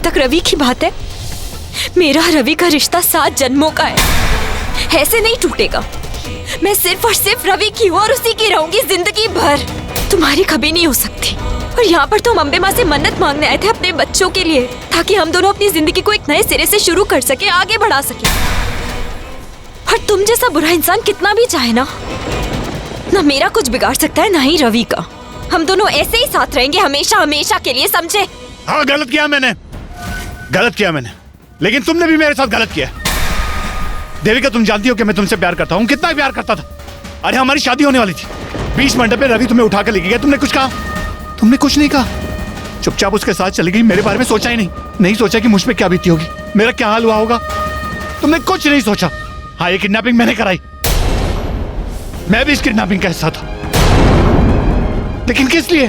तक रवि की बात है, मेरा रवि का रिश्ता 7 जन्मों का है, ऐसे नहीं टूटेगा। मैं सिर्फ और सिर्फ रवि की हूँ और उसी की रहूंगी जिंदगी भर। तुम्हारी कभी नहीं हो सकती। और यहाँ पर तो हम अम्बे माँ से मन्नत मांगने आए थे अपने बच्चों के लिए, ताकि हम दोनों अपनी जिंदगी को एक नए सिरे से शुरू कर सके, आगे बढ़ा सके। और तुम जैसा बुरा इंसान कितना भी चाहे ना मेरा कुछ बिगाड़ सकता है, ना ही रवि का। हम दोनों ऐसे ही साथ रहेंगे हमेशा हमेशा के लिए, समझे? हाँ, गलत किया मैंने, लेकिन तुमने भी मेरे साथ गलत किया। देविका, तुम जानती हो कि मैं तुमसे प्यार करता हूँ, कितना प्यार करता था। अरे हमारी शादी होने वाली थी, 20 मंडप पे रवि तुम्हें उठा कर लेके गया। तुमने कुछ कहा? तुमने कुछ नहीं कहा, चुपचाप उसके साथ चली गई। मेरे बारे में सोचा ही नहीं सोचा कि मुझ पे क्या बीती होगी, मेरा क्या हाल हुआ होगा। तुमने कुछ नहीं सोचा। हाँ, ये किडनैपिंग मैंने कराई, मैं भी इस किडनैपिंग का हिस्सा था। लेकिन किस लिए?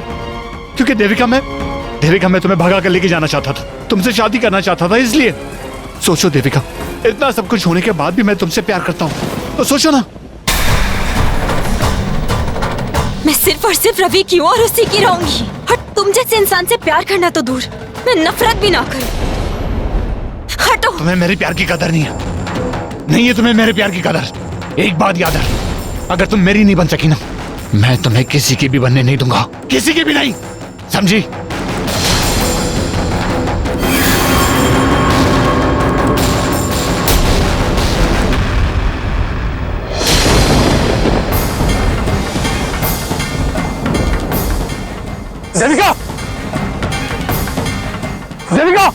क्योंकि देविका मैं तुम्हें भगा कर लेके जाना चाहता था, तुमसे शादी करना चाहता था, इसलिए। सोचो देविका, इतना सब कुछ होने के बाद भी मैं तुमसे प्यार करता हूँ, तो सोचो ना। मैं सिर्फ और सिर्फ रवि की हूँ और उसी की रहूंगी। और तुम जैसे इंसान से प्यार करना तो दूर, मैं नफरत भी ना करूं। हटो। तुम्हें मेरे प्यार की कदर नहीं है तुम्हें मेरे प्यार की कदर। एक बात याद रख, अगर तुम मेरी नहीं बन सकी ना, मैं तुम्हें किसी की भी बनने नहीं दूंगा, किसी की भी नहीं, समझी? देविका! देविका!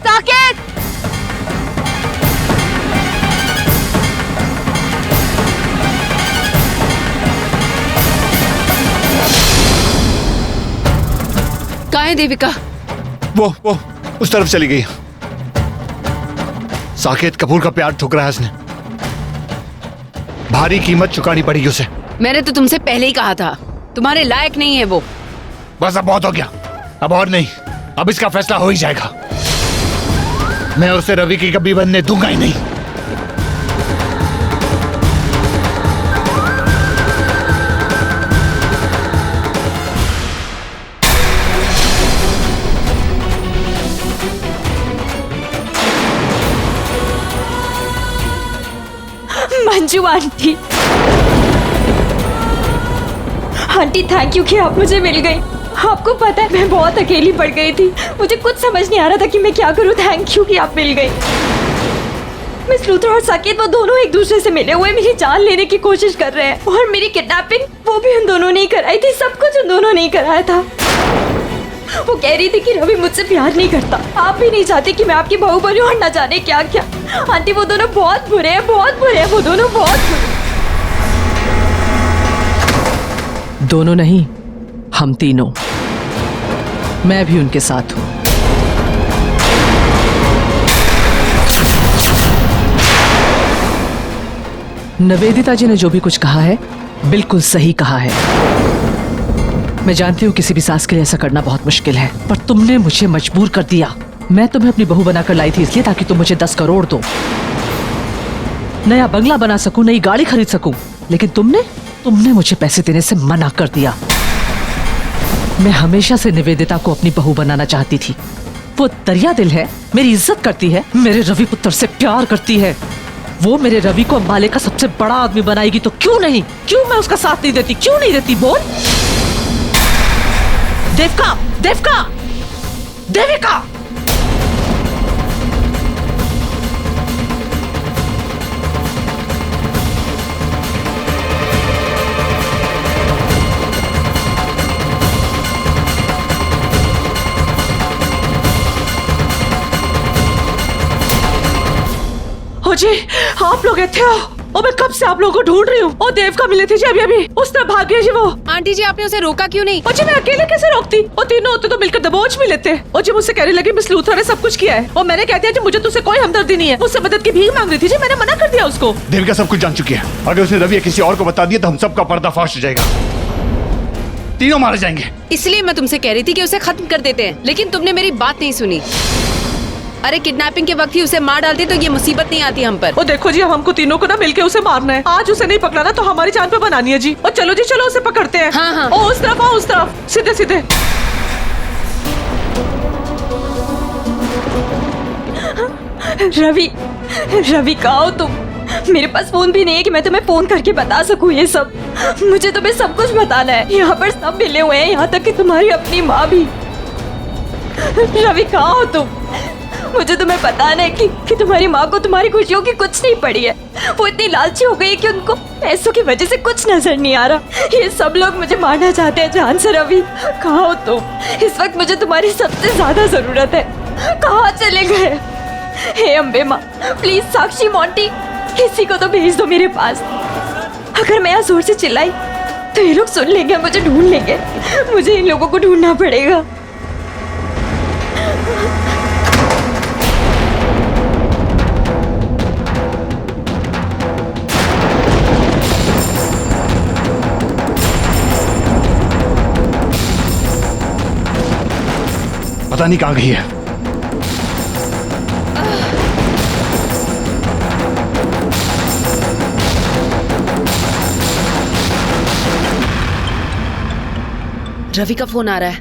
साकेत! कहाँ है देविका? वो उस तरफ चली गई। साकेत कपूर का प्यार ठुकराया उसने, भारी कीमत चुकानी पड़ी उसे। मैंने तो तुमसे पहले ही कहा था, तुम्हारे लायक नहीं है वो। बस अब बहुत हो गया, अब और नहीं, अब इसका फैसला हो ही जाएगा। मैं उसे रवि की कभी बनने दूंगा ही नहीं। मंजू आंटी, थैंक यू कि आप मुझे मिल गई। आपको पता है मैं बहुत अकेली पड़ गई थी, मुझे कुछ समझ नहीं आ रहा था कि मैं क्या करूं। थैंक यू कि आप मिल गई। मिस लूथर और साकेत वो दोनों एक दूसरे से मिले हुए मेरी जान लेने की कोशिश कर रहे हैं, और मेरी किडनैपिंग वो भी उन दोनों ने ही कराई थी, सब कुछ उन दोनों ने ही कराया था। वो कह रही थी कि रवि मुझसे प्यार नहीं करता, आप भी नहीं चाहते कि मैं आपकी बहू बनूं, और न जाने क्या क्या। आंटी वो दोनों बहुत बुरे हैं, वो दोनों बहुत बुरे। दोनों नहीं, हम तीनों, मैं भी उनके साथ हूं। निवेदिता जी ने जो भी कुछ कहा है बिल्कुल सही कहा है। मैं जानती हूँ किसी भी सास के लिए ऐसा करना बहुत मुश्किल है, पर तुमने मुझे मजबूर कर दिया। मैं तुम्हें अपनी बहू बनाकर लाई थी इसलिए ताकि तुम मुझे 10 करोड़ दो, नया बंगला बना सकूं, नई गाड़ी खरीद सकूं, लेकिन तुमने मुझे पैसे देने से मना कर दिया। मैं हमेशा से निवेदिता को अपनी बहू बनाना चाहती थी। वो दरिया दिल है, मेरी इज्जत करती है, मेरे रवि पुत्र से प्यार करती है। वो मेरे रवि को अंबाले का सबसे बड़ा आदमी बनाएगी तो क्यों नहीं? क्यों मैं उसका साथ नहीं देती? क्यों नहीं देती? बोल देविका, देविका, देविका! जी आप लोग ਇੱਥੇ हो? और मैं कब से आप लोगों को ढूंढ रही हूँ। और देविका मिले थे जी अभी उस तरफ भाग गए जी वो। आंटी जी आपने उसे रोका क्यों नहीं? और जी मैं अकेले कैसे रोकती? और तीनों होते तो मिलकर दबोच भी लेते। और जी मुझसे कहने लगी मिस लूथर ने सब कुछ किया है, और मैंने कह दिया जी मुझे तुझसे कोई हमदर्दी नहीं है। मुझसे मदद की भीख मांग रही थी जी, मैंने मना कर दिया उसको। देविका सब कुछ जान चुकी है, अगर उसने रवि या किसी और को बता दिया तो हम सबका पर्दाफाश हो जाएगा, तीनों मारे जाएंगे। इसलिए मैं तुमसे कह रही थी कि उसे खत्म कर देते हैं, लेकिन तुमने मेरी बात नहीं सुनी। अरे किडनैपिंग के वक्त ही उसे मार डालती तो ये मुसीबत नहीं आती हम पर। और देखो जी हमको तीनों को ना मिलके उसे मारना है। आज उसे नहीं पकड़ा ना तो हमारी जान पे बनानी है जी। और चलो जी चलो उसे पकड़ते हैं। हाँ हाँ। ओ उस तरफ आओ, उस तरफ सीधे सीधे। रवि, रवि कहाँ हो तुम? मेरे पास फोन भी नहीं है कि मैं तुम्हें फोन करके बता सकूं ये सब। मुझे तुम्हें सब कुछ बताना है। यहाँ पर सब मिले हुए हैं, यहाँ तक कि तुम्हारी अपनी माँ भी। रवि कहाँ हो तुम? मुझे तुम्हें बताना है कि तुम्हारी माँ को तुम्हारी खुशियों की कुछ नहीं पड़ी है। वो इतनी लालची हो गई है कि उनको पैसों की वजह से कुछ नजर नहीं आ रहा। ये सब लोग मुझे मारना चाहते हैं जान से। रवि कहाँ हो तुम? इस वक्त मुझे तुम्हारी सबसे ज्यादा जरूरत है। कहाँ चले गए? हे अम्बे माँ, प्लीज साक्षी, मोंटी, किसी को तो भेज दो मेरे पास। अगर मैं यहाँ जोर से चिल्लाई तो ये लोग सुन लेंगे, मुझे ढूंढ लेंगे। मुझे इन लोगों को ढूंढना पड़ेगा। पता नहीं कहाँ गई है। रवि का फोन आ रहा है।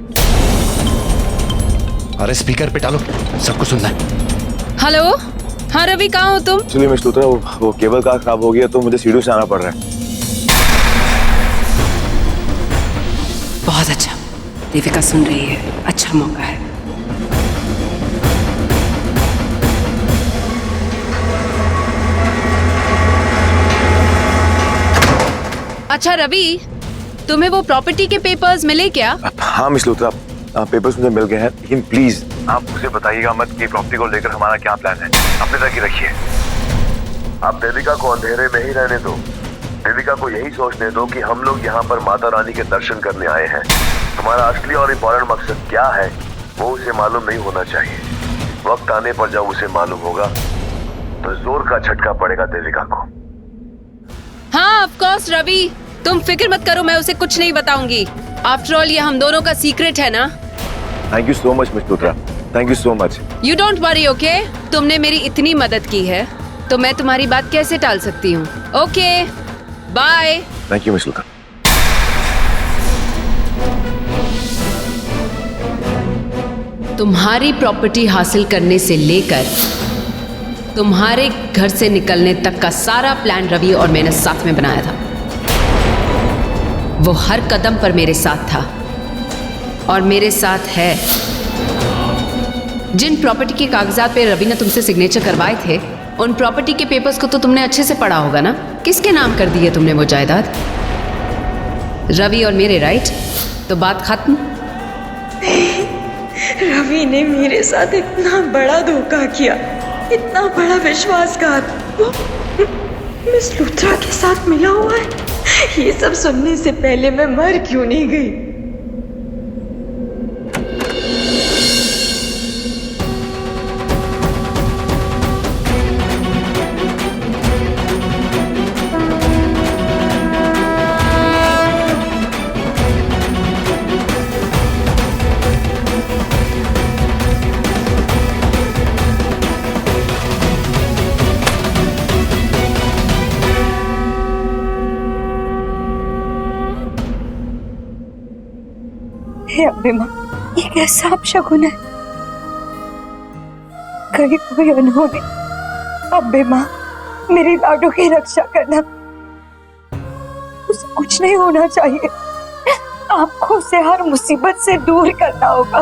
अरे स्पीकर पे डालो, सबको सुनना है। हेलो, हाँ रवि कहाँ हो तुम? एक्चुअली मिस लूथरा, वो केबल कार खराब हो गया तो मुझे सीढ़ियों से आना पड़ रहा है। बहुत अच्छा, देविका सुन रही है, अच्छा मौका है। अच्छा रवि, तुम्हें वो प्रॉपर्टी के पेपर्स मिले क्या? हाँ मिस लूथरा, पेपर्स मुझे मिल गए हैं, लेकिन प्लीज आप उसे बताइएगा मत कि प्रॉपर्टी को लेकर हमारा क्या प्लान है। अपने तक ही रखिए। आप देविका को अंधेरे में ही रहने दो। देविका को यही सोचने दो कि हम लोग यहाँ पर माता रानी के दर्शन करने आए हैं। तुम्हारा असली और इम्पोर्टेंट मकसद क्या है वो उसे मालूम नहीं होना चाहिए। वक्त आने पर जब उसे मालूम होगा तो जोर का झटका पड़ेगा देविका को। हाँ ऑफ कोर्स रवि, तुम फिक्र मत करो, मैं उसे कुछ नहीं बताऊंगी। आफ्टर ऑल ये हम दोनों का सीक्रेट है ना। Thank you so much miss Luthra, thank you so much. You don't worry, okay? तुमने मेरी इतनी मदद की है तो मैं तुम्हारी बात कैसे टाल सकती हूँ। Okay bye. Thank you miss Luthra. तुम्हारी प्रॉपर्टी हासिल करने से लेकर तुम्हारे घर से निकलने तक का सारा प्लान रवि और मैंने साथ में बनाया था। वो हर कदम पर मेरे साथ था और मेरे साथ है। जिन प्रॉपर्टी के कागजात पे रवि ने तुमसे सिग्नेचर करवाए थे, उन प्रॉपर्टी के पेपर्स को तो तुमने अच्छे से पढ़ा होगा ना। किसके नाम कर दिए तुमने वो जायदाद? रवि और मेरे, राइट? तो बात खत्म। रवि ने मेरे साथ इतना बड़ा धोखा किया, इतना बड़ा विश्वासघात। वो मिस लूथरा के साथ मिला हुआ है। ये सब सुनने से पहले मैं मर क्यों नहीं गई? हे अम्बे माँ, ये कैसा अपशकुन है? कहीं कोई अनहोनी। अम्बे माँ, मेरी लाडो की रक्षा करना। उसे कुछ नहीं होना चाहिए। आपको उसे हर मुसीबत से दूर करना होगा।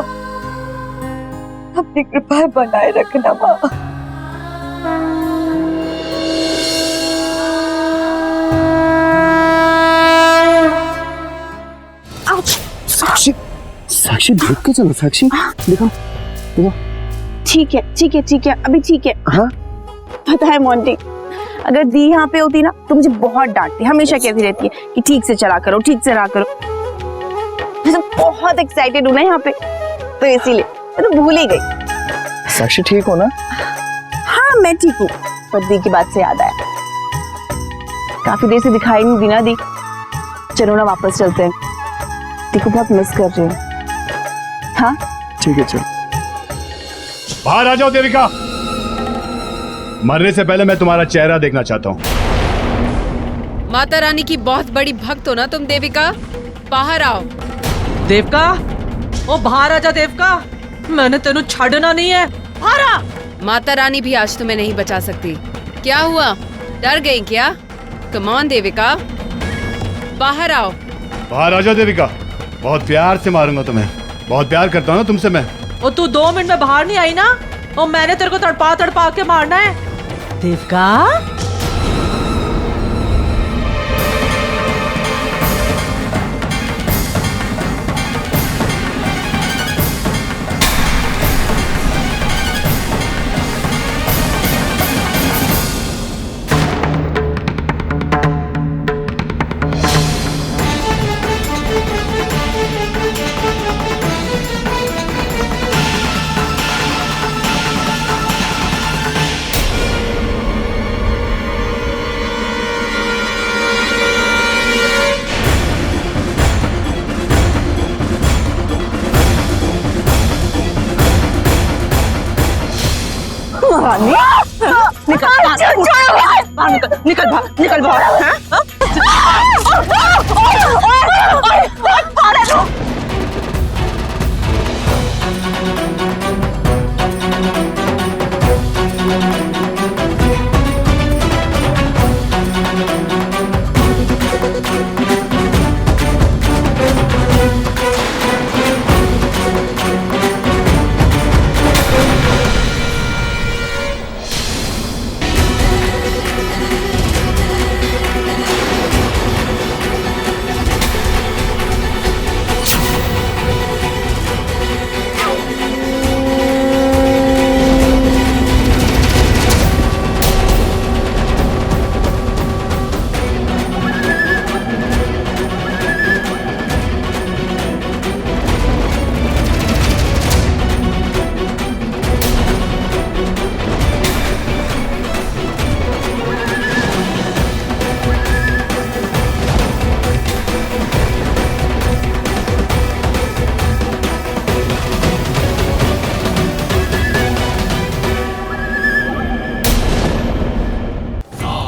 अपनी कृपा बनाए रखना माँ। साक्षी, साक्षी देख के चलो। साक्षी देखो देखो। ठीक है ठीक है ठीक है, अभी ठीक है। हाँ पता है मोंटी, अगर दी यहाँ पे होती ना तो मुझे बहुत डांटती। हमेशा कहती रहती है कि ठीक से चला करो, ठीक से रहा करो। मैं तो बहुत एक्साइटेड हूँ ना यहाँ पे, तो इसीलिए मैं तो भूल ही गई। साक्षी ठीक हो ना? हाँ मैं ठीक हूँ, पर दी की बात से याद आया, काफी देर से दिखाई नहीं दी ना दी। चलो ना वापस चलते हैं, दी को बहुत मिस कर रही हूँ। हाँ ठीक है चलो। बाहर आ जाओ देविका। मरने से पहले मैं तुम्हारा चेहरा देखना चाहता हूँ। माता रानी की बहुत बड़ी भक्त हो ना तुम देविका, बाहर आओ। देवका, ओ बाहर आजा देवका, मैंने तेनू छाड़ना नहीं है। बाहर आ। माता रानी भी आज तुम्हें नहीं बचा सकती। क्या हुआ, डर गई क्या? कम ऑन देविका, बाहर आओ। बाहर आ जाओ देविका, बहुत प्यार से मारूंगा तुम्हें, बहुत प्यार करता हूँ ना तुमसे मैं। और तू 2 मिनट में बाहर नहीं आई ना, और मैंने तेरे को तड़पा तड़पा के मारना है। देविका, निकल बाहर।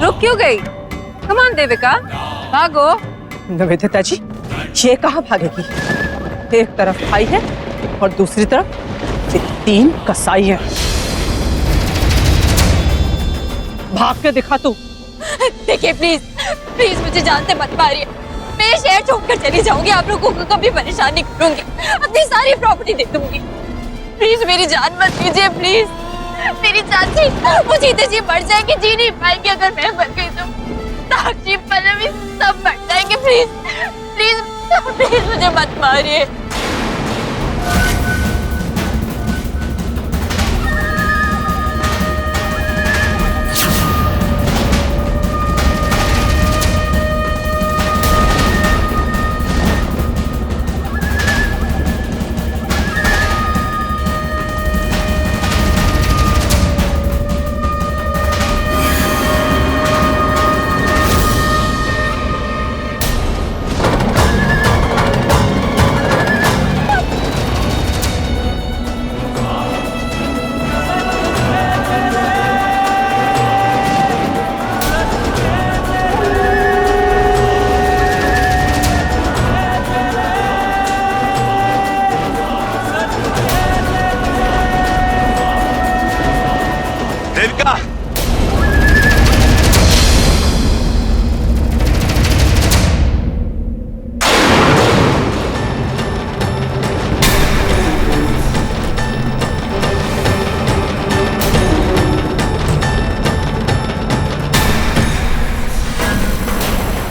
रुक क्यों गई? कम ऑन देविका, भागो। निवेदिता जी, ये कहाँ भागेगी? एक तरफ भाई है और दूसरी तरफ ये 3 कसाई है। भाग के दिखा तू। देखिए प्लीज प्लीज, मुझे जान से मत मारिए। मैं शहर छोड़कर चली जाऊंगी, आप लोगों को कभी परेशान नहीं करूंगी, अपनी सारी प्रॉपर्टी दे दूंगी। प्लीज मेरी जान मत लीजिए, प्लीज। मेरी चाची वो जीते जी मर जाएगी, जी नहीं पाएंगे। अगर मैं मर गई तो साक्षी, पल्लवी सब मर जाएंगे। प्लीज प्लीज प्लीज मुझे मत मारिए। देविका,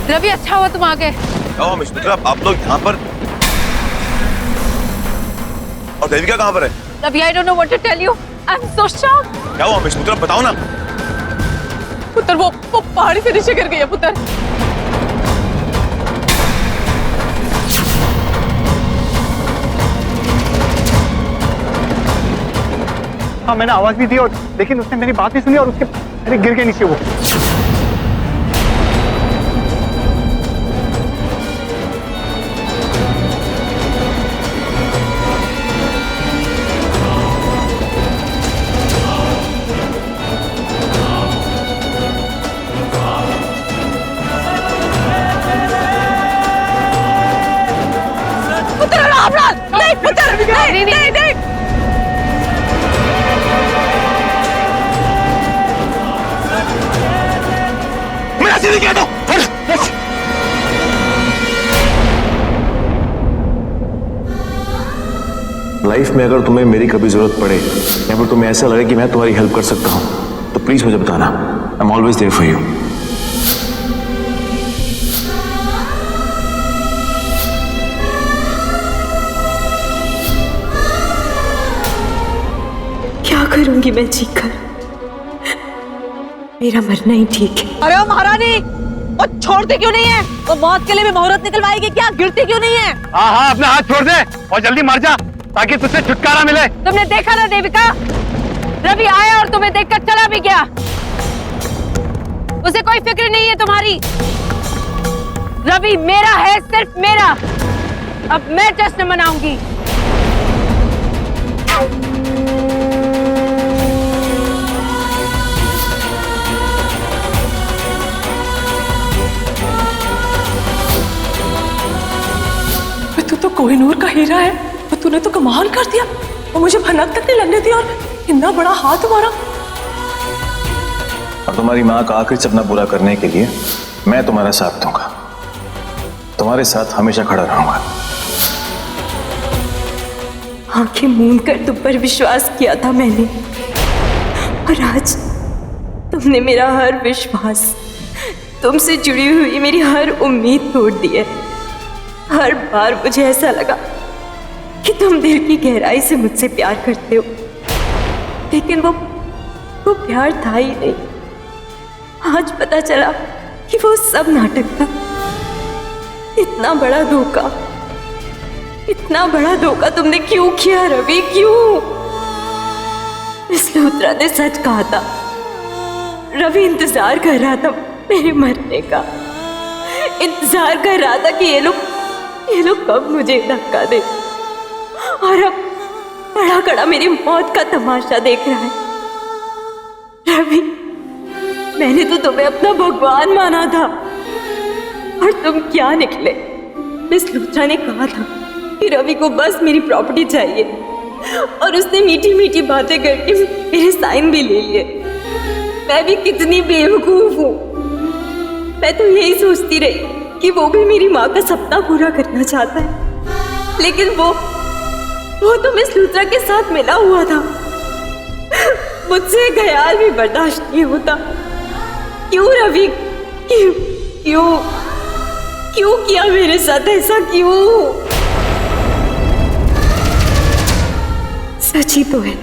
रवि, अच्छा हुआ तुम आ गए। क्या हुआ मिस मित्रा, आप लोग यहाँ पर? और देविका कहाँ पर है? Ravi, I don't know what to tell you. I'm so shocked. क्या हुआ मिस मित्रा, बताओ ना। पुत्र वो पहाड़ी से नीचे गिर गई है पुत्र। हाँ, मैंने आवाज भी दी और लेकिन उसने मेरी बात नहीं सुनी और उसके अरे गिर के नीचे वो। पुत्र, नहीं पुत्र, नहीं। लाइफ में अगर तुम्हें मेरी कभी जरूरत पड़े या फिर तुम्हें ऐसा लगे कि मैं तुम्हारी हेल्प कर सकता हूँ तो प्लीज मुझे बताना। I am always there for you. क्या करूंगी मैं जीकर? मेरा मरना ही ठीक है। अरे ओ महारानी, वो छोड़ती क्यों नहीं है? वो मौत के लिए भी मुहूर्त निकलवाएगी क्या? गिरती क्यों नहीं है? हाँ हाँ, अपना हाथ छोड़ दे और जल्दी मर जा ताकि तुझसे छुटकारा मिले। तुमने देखा ना देविका, रवि आया और तुम्हें देखकर चला भी गया। उसे कोई फिक्र नहीं है तुम्हारी। रवि मेरा है, सिर्फ मेरा। अब मैं जश्न मनाऊंगी। तू तो कोहिनूर का हीरा है और तूने तो कमाल कर दिया और मुझे भनक तक नहीं लगने दी और इतना बड़ा हाथ तुम्हारा। और तुम्हारी माँ का आखिरी सपना पूरा करने के लिए मैं तुम्हारा साथ दूंगा, तुम्हारे साथ हमेशा खड़ा रहूंगा। आंखें मूंद कर तुम पर विश्वास किया था मैंने, और आज तुमने मेरा हर विश्वास, तुमसे जुड़ी हुई मेरी हर उम्मीद तोड़ दी है। हर बार मुझे ऐसा लगा कि तुम दिल की गहराई से मुझसे प्यार करते हो, लेकिन वो प्यार था ही नहीं। आज पता चला कि वो सब नाटक था। इतना बड़ा धोखा, इतना बड़ा धोखा तुमने क्यों किया रवि? क्यों? इसलिए उत्तरा ने सच कहा था। रवि इंतजार कर रहा था मेरे मरने का, इंतजार कर रहा था कि ये लोग कब मुझे धक्का दे, और अब बड़ा कड़ा मेरी मौत का तमाशा देख रहा है। रवि, मैंने तो तुम्हें अपना भगवान माना था, और तुम क्या निकले? मिस लुथरा ने कहा था कि रवि को बस मेरी प्रॉपर्टी चाहिए, और उसने मीठी मीठी बातें करके मेरे साइन भी ले लिए। मैं भी कितनी बेवकूफ हूँ। मैं तो यही सोचती रही कि वो भी मेरी माँ का सपना पूरा करना चाहता है, लेकिन वो तो मिस लुथरा के साथ मिला हुआ था। मुझसे ख्याल भी बर्दाश्त नहीं होता। क्यों रवि? क्यों किया मेरे साथ ऐसा? क्यों? सच ही तो है,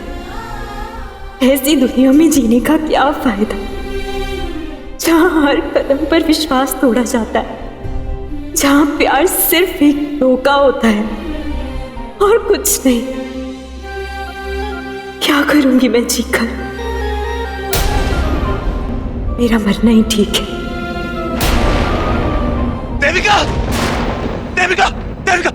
ऐसी दुनिया में जीने का क्या फायदा जहां हर कदम पर विश्वास तोड़ा जाता है, जहां प्यार सिर्फ एक धोखा होता है और कुछ नहीं। क्या करूंगी मैं जीकर? मेरा मरना ही ठीक है। देविका, देविका, देविका!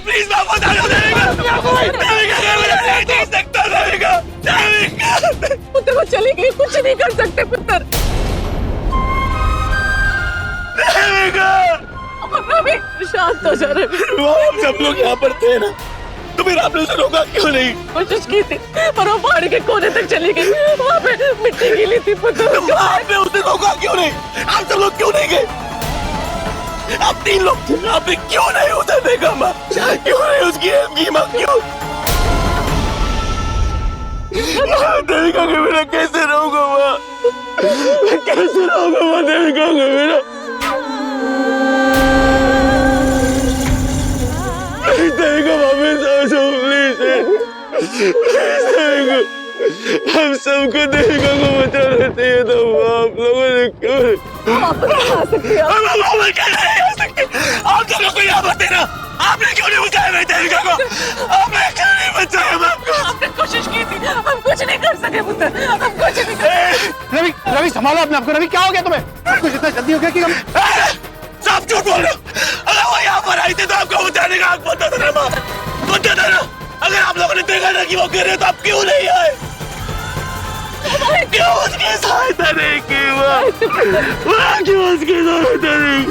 प्लीज वापस आ जाओ पुत्र वो चली गई, कुछ नहीं कर सकते पुत्र। शांत हो जा रवि। हम सब लोग यहाँ पर थे ना, तो फिर आपने उसे रोका क्यों नहीं? कोशिश की थी पर वो पहाड़ी के कोने तक चली गई, वहाँ पे मिट्टी गिली थी पुत्र। आपने उसे रोका क्यों नहीं? आप सब लोग क्यों नहीं गए? आप 3 लोग थे, आपने क्यों नहीं उसे देखा? माँ क्यों नहीं उसकी हेल्प की? माँ क्यों? देविका के बिना कैसे रहूंगा माँ? कैसे रहूंगा माँ देविका के बिना? देविका वापस आ जाओ प्लीज। देविका, हम सबको देविका को बचाना चाहिए था। आप लोगों ने क्यों आप दोनों को यहाँ मत देना। आपने क्यों नहीं बचाया मेरी देविका को? आपने क्यों नहीं बचाया? आपने कोशिश की थी, हम कुछ नहीं कर सके पुत्र, हम कुछ नहीं कर। रवि, रवि संभालो अपने आप को। रवि क्या हो गया तुम्हें? कुछ इतना जल्दी हो गया कि हम सब झूठ बोल रहे हो। अगर वो यहाँ पर आई थी तो आपको बचाने का हक बनता था ना माँ, बनता था ना। अगर आप लोगों ने देखा ना कि वो गिर रहे तो आप क्यों नहीं आए? क्यों उसकी सहायता नहीं की? क्यों उसकी सहायता नहीं?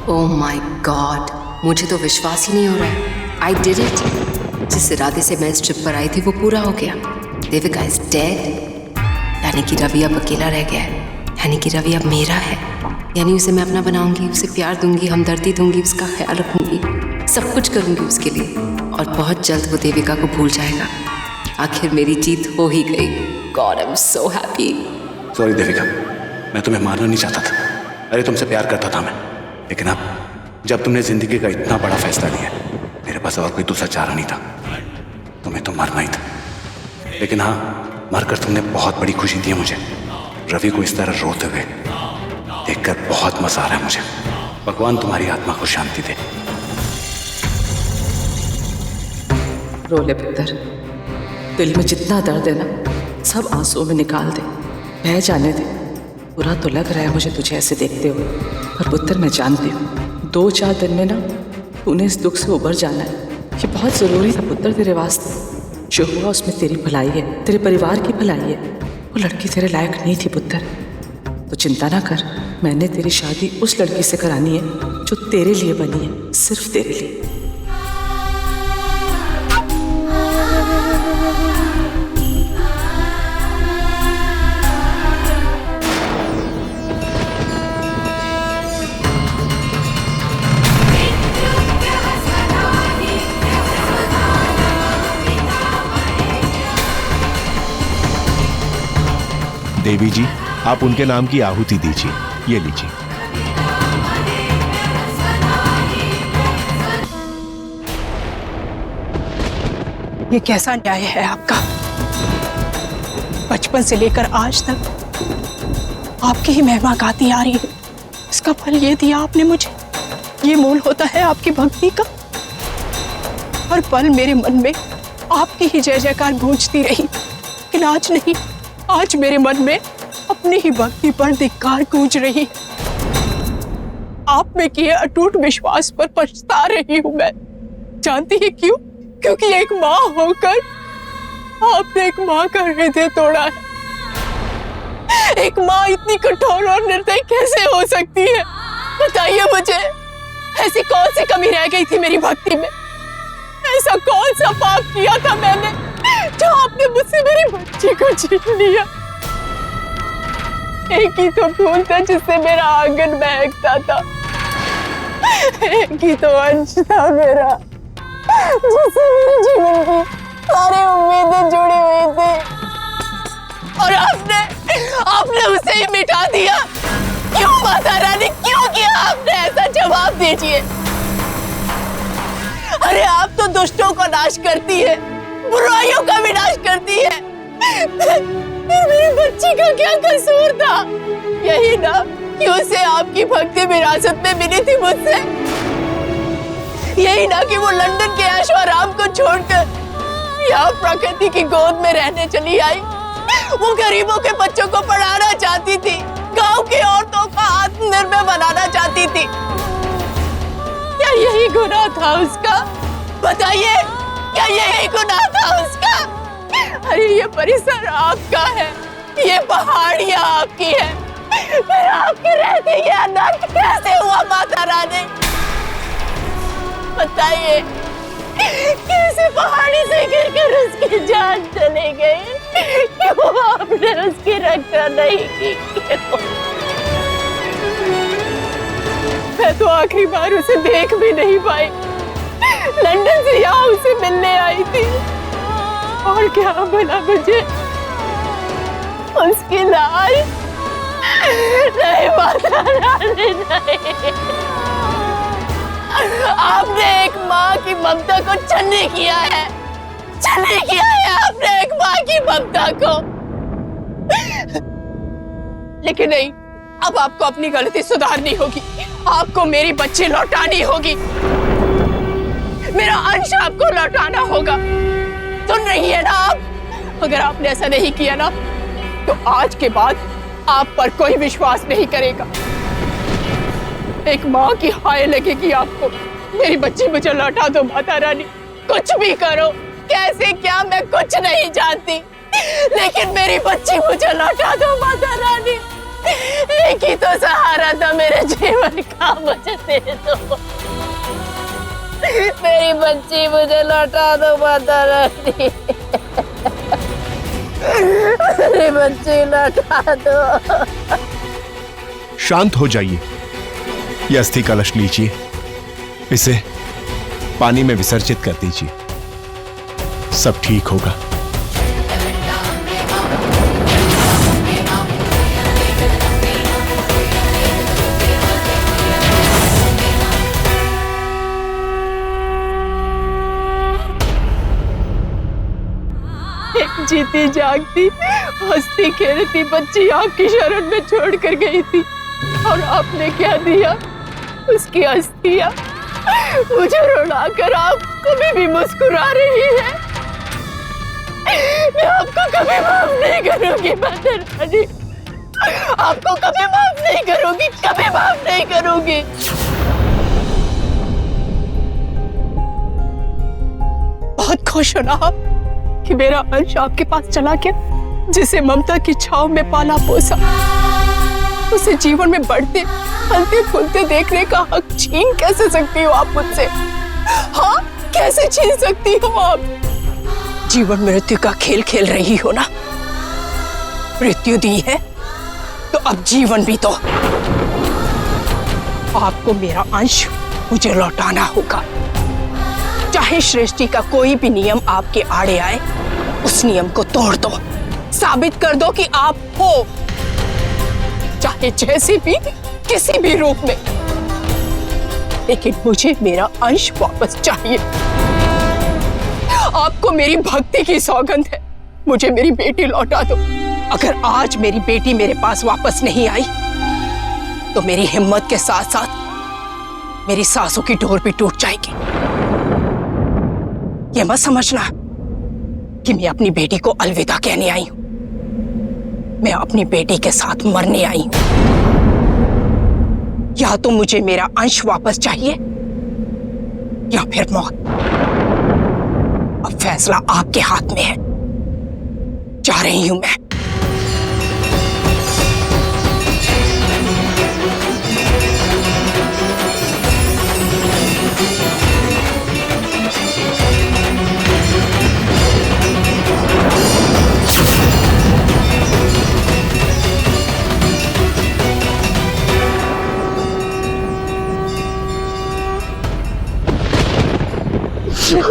ओह माय गॉड, मुझे तो विश्वास ही नहीं हो रहा है। I did it. जिस इरादे से मैं इस ट्रिप पर आई थी वो पूरा हो गया। Devika is dead. यानी कि रवि अब अकेला रह गया है। यानी कि रवि अब मेरा है। यानी उसे मैं अपना बनाऊंगी, उसे प्यार दूंगी, हमदर्दी दूंगी, उसका ख्याल रखूंगी, सब कुछ करूंगी उसके लिए। और बहुत जल्द वो देविका को भूल जाएगा। आखिर मेरी जीत हो ही गई। God I am so happy. Sorry Devika, मैं तुम्हें मारना नहीं चाहता था। अरे तुमसे प्यार करता था मैं, लेकिन अब जब तुमने जिंदगी का इतना बड़ा फैसला लिया, मेरे पास और कोई दूसरा चारा नहीं था। तुम्हें तो मरना ही था। लेकिन हाँ, मरकर तुमने बहुत बड़ी खुशी दी है मुझे। रवि को इस तरह रोते हुए देखकर बहुत मजा आ रहा है मुझे। भगवान तुम्हारी आत्मा को शांति दे। रो ले पुत्र, दिल में जितना दर्द है ना सब आंसुओं में निकाल दे, बह जाने दे। बुरा तो लग रहा है मुझे तुझे ऐसे देखते हुए, पर पुत्र मैं जानती हूँ 2-4 दिन में ना तूने इस दुख से उबर जाना है। ये बहुत ज़रूरी था पुत्र तेरे वास्ते। जो हुआ उसमें तेरी भलाई है, तेरे परिवार की भलाई है। वो लड़की तेरे लायक नहीं थी पुत्र। तो चिंता ना कर, मैंने तेरी शादी उस लड़की से करानी है जो तेरे लिए बनी है, सिर्फ तेरे लिए। देवी जी, आप उनके नाम की आहुति दीजिए। ये लीजिए। ये कैसा न्याय है आपका? बचपन से लेकर आज तक आपकी ही महिमा गाती आ रही है। इसका फल ये दिया आपने मुझे। ये मोल होता है आपकी भक्ति का। हर पल मेरे मन में आपकी ही जय जयकार गूंजती रही, लेकिन आज नहीं। आज मेरे मन में अपनी ही भक्ति पर धिक्कार गूंज रही। आप में किए अटूट विश्वास पर पछता रही हूं मैं। जानती है क्यों? क्योंकि एक माँ होकर आपने एक माँ का हृदय तोड़ा है। एक माँ इतनी कठोर और निर्दयी कैसे हो सकती है? बताइए मुझे, ऐसी कौन सी कमी रह गई थी मेरी भक्ति में? ऐसा कौन सा पाप किया था मैंने जो आपने मुझसे मेरी बच्ची को छीन लिया? एक ही तो फूल था जिससे मेरा आंगन महकता था। एक ही तो अंश था मेरा जिससे मेरे जीवन की सारी उम्मीदें जुड़ी हुई थी। और आपने उसे ही मिटा दिया। क्यों माता रानी, क्यों किया आपने ऐसा? जवाब दीजिए। अरे आप तो दुष्टों को नाश करती है, बुराइयों का विनाश करती है। मेरी बच्ची का क्या कसूर था? यही ना कि उसे आपकी भक्ति विरासत में मिली थी मुझसे। यही ना कि वो लंदन के ऐशो आराम को छोड़कर यहाँ प्रकृति की गोद में रहने चली आई। वो गरीबों के बच्चों को पढ़ाना चाहती थी, गांव की औरतों को आत्मनिर्भर बनाना चाहती थी। क्या यही गुनाह था उसका? बताइए, क्या यही गुनाह था उसका? अरे ये परिसर आपका है, ये पहाड़ियाँ आपकी है, फिर आपके रहते ये अनर्थ कैसे हुआ माता रानी? बताइए, कैसे पहाड़ी से गिरकर उसकी जान चली गई? क्यों आपने उसकी रक्षा नहीं की? मैं तो आखिरी बार उसे देख भी नहीं पाई। लंदन से यहाँ उसे मिलने आई थी, और क्या भला मुझे उसकी लाज? नहीं माता रानी, नहीं। आपने एक माँ की ममता को छन्नी किया है, छन्नी किया है आपने एक माँ की ममता को। लेकिन नहीं, अब आपको अपनी गलती सुधारनी होगी। आपको मेरी बच्ची लौटानी होगी, मेरा अंश आपको लौटाना होगा। सुन रही है ना आप? अगर आपने ऐसा नहीं किया ना, तो आज के बाद आप पर कोई विश्वास नहीं करेगा। एक माँ की हाय लगेगी आपको। मेरी बच्ची मुझे लौटा दो माता रानी, कुछ भी करो, कैसे क्या मैं कुछ नहीं जानती, लेकिन मेरी बच्ची मुझे लौटा दो माता रानी। एक ही तो सहारा था मेरे जीवन का, मुझे दे दो। मेरी बच्ची मुझे लौटा दो माता रानी, मेरी बच्ची लौटा दो। शांत हो जाइए। ये अस्थि कलश लीजिए, इसे पानी में विसर्जित कर दीजिए, सब ठीक होगा। एक जीती जागती हंसती खेलती बच्ची आपकी शरण में छोड़ कर गई थी, और आपने क्या दिया? उसकी अस्थियां मुझे रुलाकर आप कभी भी मुस्कुरा रही है। मैं आपको कभी माफ नहीं करूंगी माता रानी, आपको कभी माफ नहीं करूंगी, कभी माफ नहीं करूंगी। बहुत खुश हो ना आप कि मेरा अंश आपके पास चला गया, जिसे ममता की छांव में पाला पोसा, उसे जीवन में बढ़ते फलते फूलते देखने का हक छीन कैसे सकती हो आप मुझसे? हाँ, कैसे छीन सकती हो आप? जीवन मृत्यु का खेल खेल रही हो ना? मृत्यु दी है तो अब जीवन भी दो। आपको मेरा अंश मुझे लौटाना होगा, चाहे सृष्टि का कोई भी नियम आपके आड़े आए, उस नियम को तोड़ दो, साबित कर दो कि आप हो, चाहे जैसे भी किसी भी रूप में, लेकिन मुझे मेरा अंश वापस चाहिए। आपको मेरी भक्ति की सौगंध है, मुझे मेरी बेटी लौटा दो। अगर आज मेरी बेटी मेरे पास वापस नहीं आई तो मेरी हिम्मत के साथ साथ मेरी सांसों की डोर भी टूट जाएगी। ये मत समझना कि मैं अपनी बेटी को अलविदा कहने आई हूं, मैं अपनी बेटी के साथ मरने आई हूं। या तो मुझे मेरा अंश वापस चाहिए या फिर मौत। अब फैसला आपके हाथ में है, जा रही हूं मैं।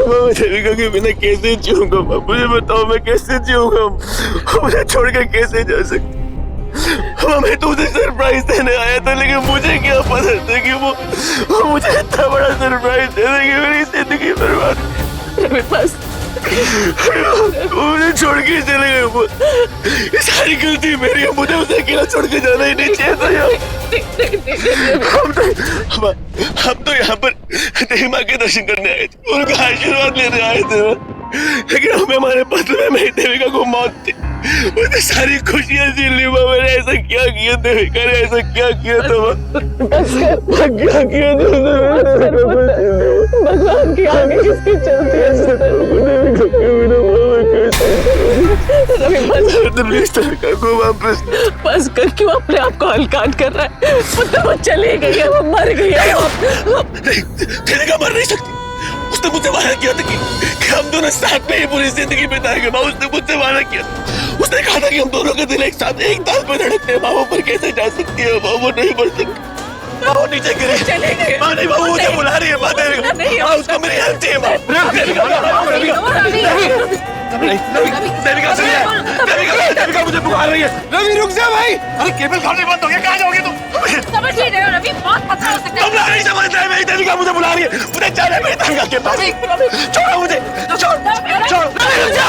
मैं देविका के बिना कैसे जीऊंगा? मुझे बताओ, मैं कैसे जीऊंगा? मुझे छोड़कर कैसे जा सकती? मैं तुझे सरप्राइज देने आया था, लेकिन मुझे क्या पता था कि वो मुझे इतना बड़ा सरप्राइज दे देगी, मेरी जिंदगी बर्बाद। बस मुझे छोड़ के चले गए वो। ये सारी गलती मेरी है, मुझे उसे अकेला छोड़ के जाना ही नहीं चाहिए था यार। हम तो यहाँ पर देवी माँ के दर्शन करने आए थे, उनका आशीर्वाद लेने आए थे, लेकिन हमें हमारे बदले में देविका को मौत थी। मुझे सारी खुशियाँ छीन ली। मैंने ऐसा क्या किया? देविका ने ऐसा क्या किया था? क्या किया? भगवान की आगे किसकी चलती है? बस कर, क्यों अपने आप को हल्कान कर रहा है? वो चली गई है, वो मर गई है। देविका मर नहीं सकती। उसने मुझसे वादा किया था कि हम दोनों साथ में ही पूरी जिंदगी बिताएंगे। माँ, उसने मुझसे वादा किया, उसने कहा था कि हम दोनों का दिल एक साथ एक ताल पर धड़कते हैं। माँ, वो पर कैसे जा सकती है? माँ, वो नहीं मर सकती। माँ, वो नीचे गिरे। माँ नहीं, माँ, वो मुझे बुला रही है। माँ, देविका, उसको मेरी हेल्प चाहिए। माँ, देविका मुझे पुकार रही है। रवि, रुक जा भाई। अरे केबल खाने बंद हो गया, कहाँ जाओगे तुम? समझ नहीं रहे हो रवि, बहुत खतरा हो सकता है। तुम नहीं समझ रहे, मेरी देविका मुझे बुला रही है। मुझे जाना है मेरी देविका के पास। छोड़ो मुझे, छोड़ो। रुक जा।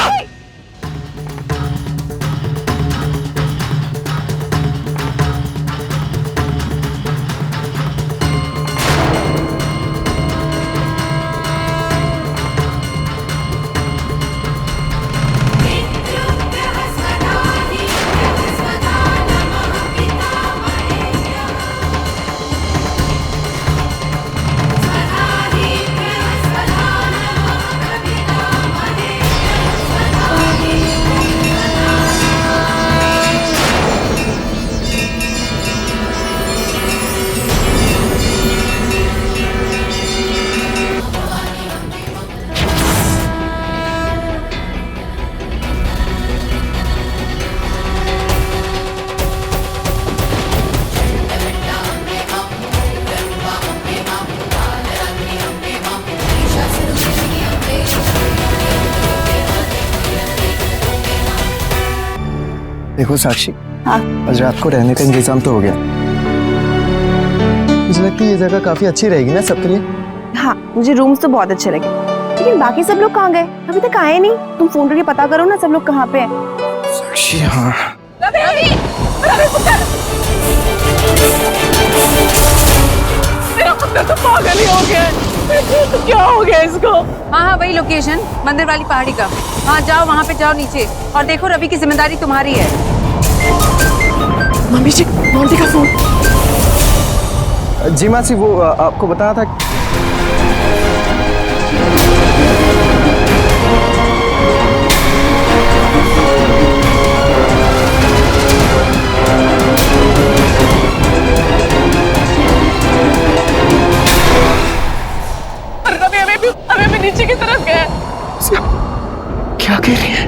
देखो साक्षी, हाँ आज रात को रहने का इंतजाम तो हो गया। मुझे लगता है ये जगह काफी अच्छी रहेगी ना सबके लिए। हाँ, मुझे रूम्स तो बहुत अच्छे लगे, लेकिन बाकी सब लोग कहाँ गए? अभी तक आए नहीं। तुम फोन करके पता करो ना सब लोग कहाँ पे हैं। साक्षी हाँ। रवि, रवि पुत्र, मेरा पुत्र तो पागल ही हो गया है। तो क्या हो गया इसको? हाँ हाँ, वही लोकेशन, मंदिर वाली पहाड़ी का। हाँ जाओ, वहाँ पे जाओ नीचे और देखो, रवि की जिम्मेदारी तुम्हारी है। मम्मी जी, मोंटी का फोन। जी मासी, वो आपको बताना था। रवि अभी नीचे की तरफ गया। क्या कह रही है?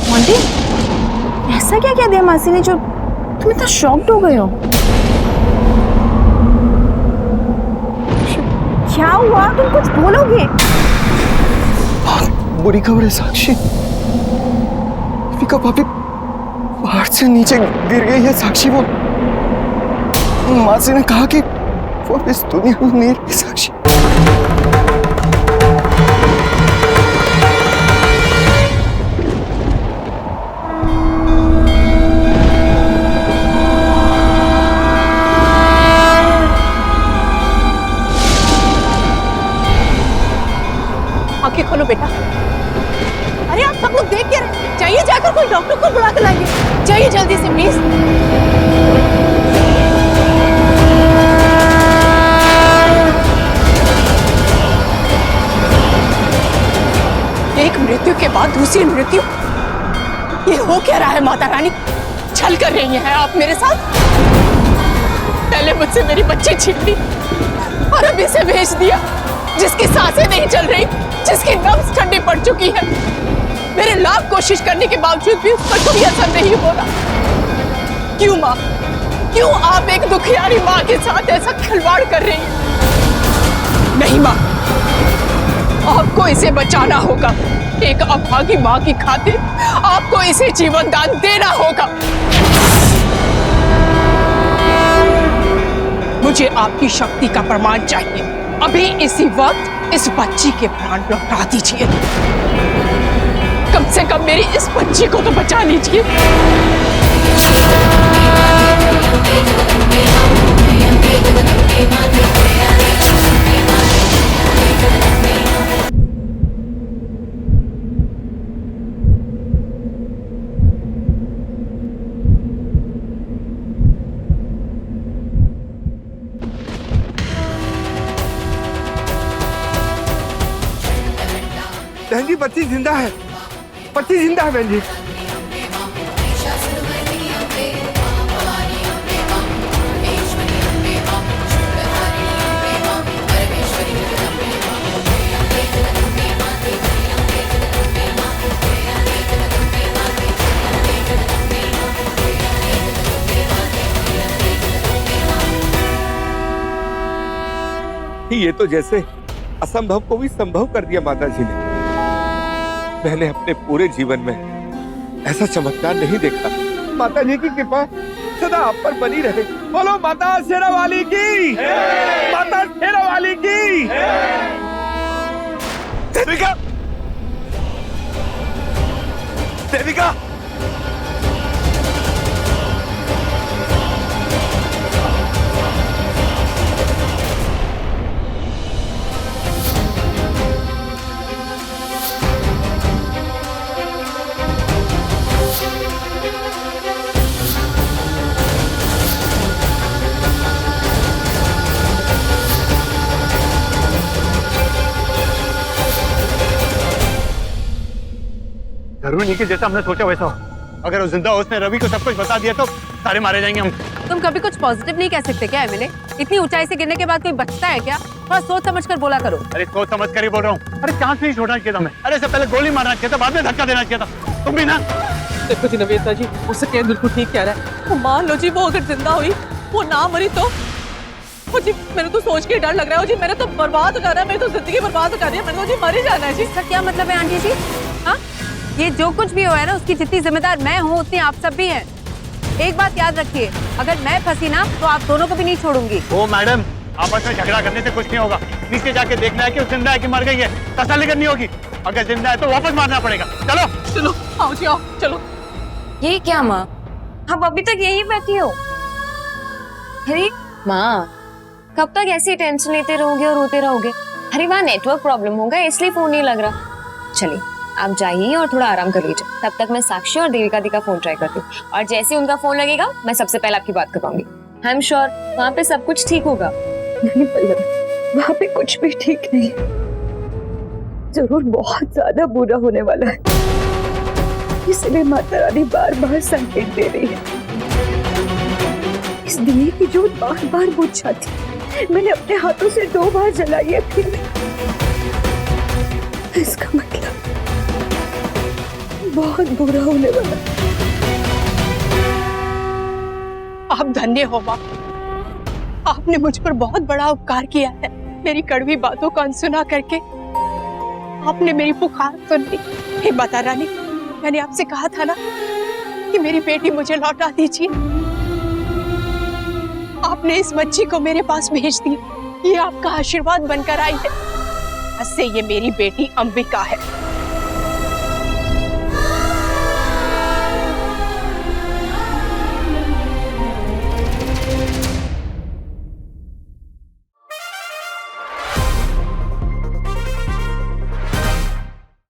मोंटी, ऐसा क्या कह दिया मासी ने जो तुम इतना शॉक्ड हो गए हो? क्या हुआ? तुम कुछ बोलोगे? बहुत बुरी खबर है साक्षी। दीपिका भाभी पहाड़ से नीचे गिर गई है साक्षी। वो मासी ने कहा कि वो इस दुनिया में नहीं रही साक्षी। आंखें खोलो बेटा। अरे आप सब लोग देख क्या रहे? चाहिए जाकर कोई डॉक्टर को बुला कर लाएंगे। चाहिए जल्दी से प्लीज। एक मृत्यु के बाद दूसरी मृत्यु, ये हो क्या रहा है माता रानी? छल कर रही हैं आप मेरे साथ? पहले मुझसे मेरी बच्ची छीन ली और अब इसे भेज दिया, जिसकी सांसें नहीं चल रही, जिसकी नब्ज ठंडी पड़ चुकी है। मेरे लाख कोशिश करने के बावजूद भी उस पर कोई असर नहीं हो रहा। क्यों माँ? क्यों आप एक दुखियारी माँ के साथ ऐसा खिलवाड़ कर रही हैं? नहीं माँ, आपको इसे बचाना होगा। एक अभागी माँ की खातिर आपको इसे जीवन दान देना होगा। मुझे आपकी शक्ति का प्रमाण चाहिए। अभी इसी वक्त इस बच्ची के प्राण लौटा दीजिए। कम से कम मेरी इस बच्ची को तो बचा लीजिए। बहन जी, बच्ची जिंदा है। बच्ची जिंदा है बहन जी। ये तो जैसे असंभव को भी संभव कर दिया माता जी ने। मैंने अपने पूरे जीवन में ऐसा चमत्कार नहीं देखा। माता जी की कृपा सदा आप पर बनी रहे। बोलो माता शेरा वाली की, माता शेरा वाली की। देविका, देविका, जरूरी नहीं कि जैसा हमने सोचा वैसा हो। अगर वो जिंदा हो, उसने रवि को सब कुछ बता दिया तो सारे मारे जाएंगे हम। तुम कभी कुछ पॉजिटिव नहीं कह सकते क्या एमएलए? इतनी ऊंचाई से गिरने के बाद कोई बचता है क्या? थोड़ा सोच समझ कर बोला करो। अरे सोच समझ कर ही बोल रहा हूँ। अरे चांस नहीं छोड़ना चाहिए था हमें। अरे इससे पहले गोली मारना चाहिए था, बाद में धक्का देना चाहिए था। तुम भी ना। देखो जी नवेता जी, उससे क्या बिल्कुल ठीक कह रहा है। वो मान लो जी, वो अगर जिंदा हुई, वो ना मरी तो वो जी, मेरे तो सोच के डर लग रहा है जी। मैंने तो बर्बाद हो जाना है, मेरी तो जिंदगी बर्बाद हो जा रही है। मैंने तो जी मर ही जाना है जी। इसका क्या मतलब है आंटी जी? हाँ, ये जो कुछ भी हुआ है ना, उसकी जितनी जिम्मेदार मैं हूँ उतनी आप सब भी हैं। एक बात याद रखिए, अगर मैं फंसी ना तो आप दोनों को भी नहीं छोड़ूंगी। ओ मैडम, आपस में झगड़ा करने से कुछ नहीं होगा। नीचे जाके देखना है कि जिंदा है कि मर गई है, तसल्ली करनी होगी। अगर जिंदा है तो वापस मारना पड़ेगा। चलो चलो आओ जी आओ, चलो। ये क्या माँ, आप अभी तक यहीं बैठी हो? अरे माँ, कब तक ऐसी टेंशन लेते रहोगे और रोते रहोगे? अरे वहाँ नेटवर्क प्रॉब्लम होगा इसलिए फोन नहीं लग रहा। चलिए आप जाइए और थोड़ा आराम कर लीजिए, तब तक मैं साक्षी और देविका दी का फोन ट्राई करती हूँ, और जैसे उनका फोन लगेगा मैं सबसे पहले आपकी बात करवाऊंगी। आई एम श्योर वहाँ पे सब कुछ ठीक होगा। नहीं पल्लवी, वहाँ पे कुछ भी ठीक नहीं है, जरूर बहुत ज्यादा बुरा होने वाला है, इसलिए माता रानी बार बार संकेत दे रही है। इस दिए की जोत बार बार बुझ जाती है, मैंने अपने हाथों से 2 बार जलाई है, फिर इसका मतलब बहुत बुरा होने वाला है। आप धन्य हो माँ, आपने मुझ पर बहुत बड़ा उपकार किया है। मेरी कड़वी बातों को अनसुना करके आपने मेरी पुकार सुन ली। हे माता रानी, मैंने आपसे कहा था ना कि मेरी बेटी मुझे लौटा दीजिए, आपने इस बच्ची को मेरे पास भेज दी। ये आपका आशीर्वाद बनकर आई है। आज से ये मेरी बेटी अंबिका है।